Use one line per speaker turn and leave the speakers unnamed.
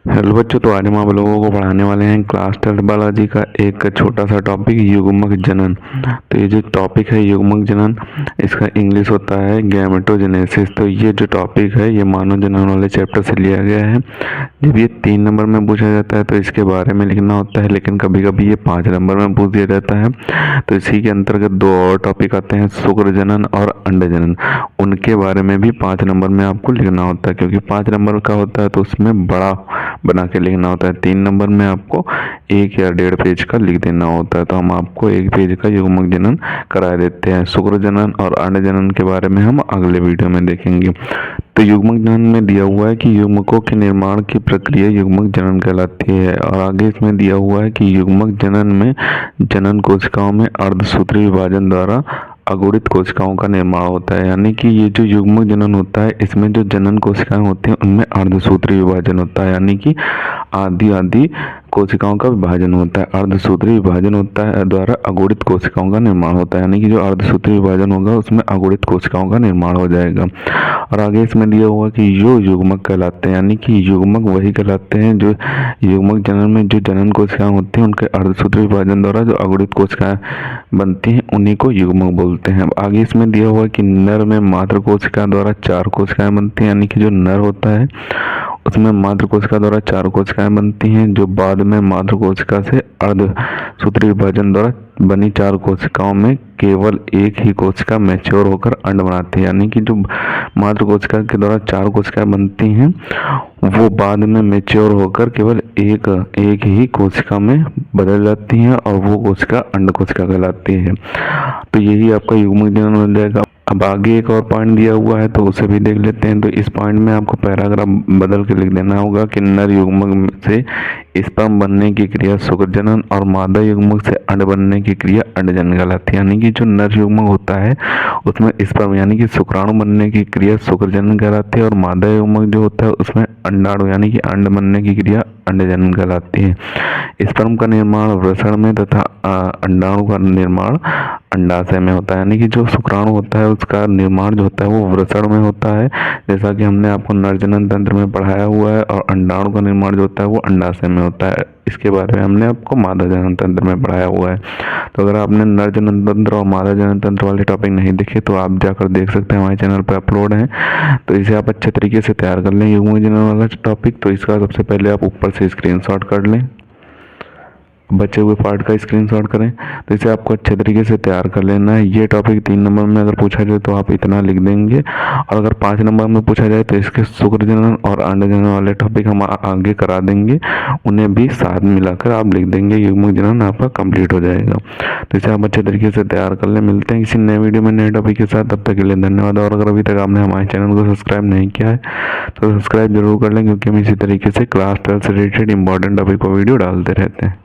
Hello बच्चों, तो आज हम आप लोगों को पढ़ाने वाले हैं क्लास 12 बायोलॉजी का एक छोटा सा टॉपिक युग्मक जनन। तो ये जो टॉपिक है युग्मक जनन, इसका इंग्लिश होता है गैमेटोजेनेसिस। तो ये जो टॉपिक है ये मानव जनन वाले चैप्टर से लिया गया है। जब ये 3 नंबर में पूछा जाता है तो इसके बारे में लिखना होता है, लेकिन कभी कभी ये 5 नंबर में पूछ दिया जाता है। तो इसी के अंतर्गत 2 और टॉपिक आते हैं, शुक्र जनन और अंड जनन। उनके बारे में भी 5 नंबर में आपको लिखना होता है, क्योंकि 5 नंबर का होता है तो उसमें बड़ा बना के लिखना होता है। 3 नंबर में आपको 1 या 1.5 पेज का लिख देना होता है। तो हम आपको 1 पेज का युग्मक जनन करा देते हैं। शुक्र जनन और अंड जनन के बारे में हम अगले वीडियो में देखेंगे। तो युग्मक जनन में दिया हुआ है कि युग्मकों के निर्माण की प्रक्रिया युग्मक जनन कहलाती है, और आगे इसमें दिया हुआ है कि युग्मक जनन में जनन कोशिकाओं में अर्धसूत्री विभाजन द्वारा अगुणित कोशिकाओं का निर्माण होता है। यानी कि ये जो युग्मक जनन होता है इसमें जो जनन कोशिकाएं होती हैं उनमें अर्धसूत्री विभाजन होता है, यानी कि आधी आधी कोशिकाओं का विभाजन होता है। अर्धसूत्री विभाजन होता है द्वारा अगुणित कोशिकाओं का निर्माण होता है, यानी कि जो अर्धसूत्री विभाजन होगा उसमें अगुणित कोशिकाओं का निर्माण हो जाएगा। और आगे इसमें दिया हुआ कि जो युग्मक कहलाते हैं, यानी कि युग्मक वही कहलाते हैं जो युग्मक जनन में जो जनन कोशिकाएं होती हैं उनके अर्धसूत्री विभाजन द्वारा जो अगुणित कोशिकाएं बनती हैं उन्हीं को युग्मक बोलते हैं। अब आगे इसमें दिया हुआ कि नर में मात्र कोशिका द्वारा 4 कोशिकाएं बनती हैं, यानी कि जो नर होता है उसमें मात्र कोशिका द्वारा 4 कोशिकाएं बनती हैं, जो बाद में मात्र कोशिका से अर्धसूत्री विभाजन द्वारा बनी 4 कोशिकाओं में केवल एक ही कोशिका मैच्योर होकर अंड बनाती है। यानी कि जो मात्र कोशिका के द्वारा 4 कोशिकाएं बनती हैं वो बाद में मैच्योर होकर केवल एक ही कोशिका में बदल जाती हैं, और वो कोशिका अंड कोशिका कहलाती है। तो यही आपका युग्मक जनन हो जाएगा। अब आगे एक और पॉइंट दिया हुआ है तो उसे भी देख लेते हैं। तो इस पॉइंट में आपको पैराग्राफ बदल के लिख देना होगा कि नर युग्मक से स्पर्म बनने की क्रिया शुक्र जनन और मादा युग्मक से अंड बनने की क्रिया अंड जनन कहलाती है। यानी कि जो नर युग्मक होता है उसमें स्पर्म यानी कि शुक्राणु बनने की क्रिया शुक्र जनन कहलाती है, और मादा युग्मक जो होता है उसमें अंडाणु यानी कि अंड बनने की क्रिया अंड जनन कहलाती है। स्पर्म का निर्माण वृषण में तथा अंडाणु का निर्माण अंडाशय में होता है। यानी कि जो शुक्राणु होता है उसका निर्माण जो होता है वो वृषण में होता है, जैसा कि हमने आपको नर जनन तंत्र में पढ़ाया हुआ है, और अंडाणु का निर्माण जो होता है वो अंडाशय में होता है। इसके बारे में हमने आपको मादा जनन तंत्र में पढ़ाया हुआ है। तो अगर आपने नर जनन तंत्र और मादा जनन तंत्र वाले टॉपिक नहीं देखे तो आप जाकर देख सकते हैं, हमारे चैनल पर अपलोड है। तो इसे आप अच्छे तरीके से तैयार कर लें युग्मक जनन वाला टॉपिक। तो इसका सबसे पहले आप ऊपर से स्क्रीनशॉट कर लें, बचे हुए पार्ट का स्क्रीनशॉट करें। तो इसे आपको अच्छे तरीके से तैयार कर लेना है। ये टॉपिक 3 नंबर में अगर पूछा जाए तो आप इतना लिख देंगे, और अगर 5 नंबर में पूछा जाए तो इसके शुक्र जनन और अंड जनन वाले टॉपिक हम आगे करा देंगे, उन्हें भी साथ मिलाकर आप लिख देंगे। युग्मक जनन आपका कंप्लीट हो जाएगा। तो इसे आप अच्छे तरीके से तैयार कर लें। मिलते हैं किसी नए वीडियो में नए टॉपिक के साथ, तब तक के लिए धन्यवाद। और अगर अभी तक आपने हमारे चैनल को सब्सक्राइब नहीं किया है तो सब्सक्राइब जरूर कर लें, क्योंकि हम इसी तरीके से क्लास 12 से रिलेटेड इंपॉर्टेंट टॉपिक पर वीडियो डालते रहते हैं।